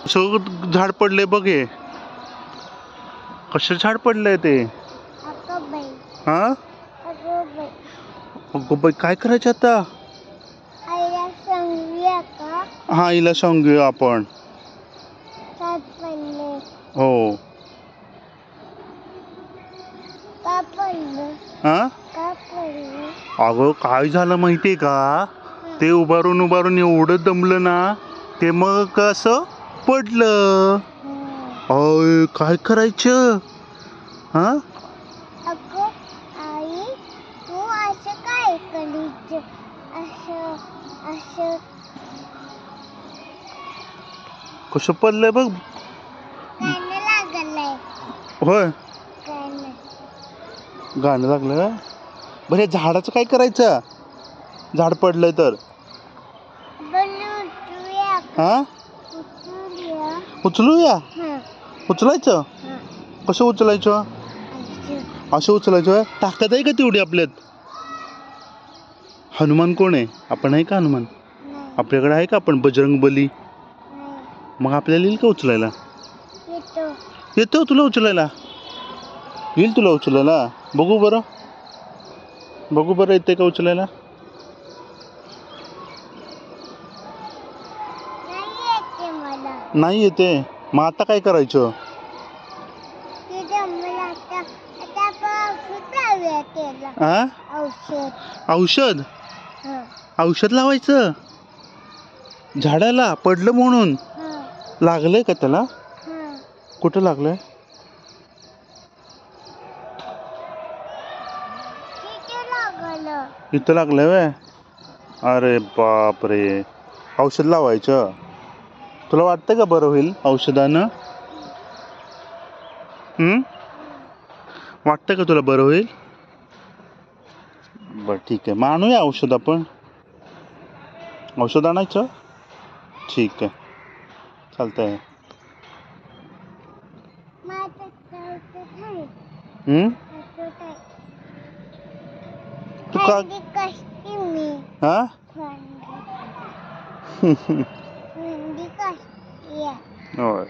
सगळं झाड पडले बघ हे. कसं झाड पडलंय ते? हा अगो बाई, काय करायचं आता? हा, हिला सांगूया आपण. हो. हा अगं काय झालं माहितीये का? ते उभारून उभारून एवढं दमलं ना, ते मग कसं पडलं. अय काय करायचं? हा कसं पडलंय बघ. होय, गाणं लागलं का? बरं, हे झाडाचं काय करायचं? झाड पडलंय तर हा उचलूया. उचलायचं? कसं उचलायचं? असं उचलायचं? ताकद आहे का तेवढी आपल्यात? हनुमान कोण आहे? आपण आहे का हनुमान? आपल्याकडे आहे का आपण बजरंगबली? मग आपल्याला येईल का उचलायला? येतो तुला उचलायला? येईल तुला उचलायला? बघू बरं, बघू बरं, येते का उचलायला? नाही येते. मग आता काय करायचं? औषध औषध लावायचं झाडाला पडलं म्हणून? लागलंय का त्याला? कुठं लागलंय? इथं लागलंय व्हय? अरे बाप रे, औषध लावायचं. तुला वाटतं का बरं होईल औषधानं? वाटतं का तुला बरं होईल? बरं ठीक आहे, मग आणूया औषध. आपण औषध आणायचं. ठीक आहे, चालतंय. तू का हा होय.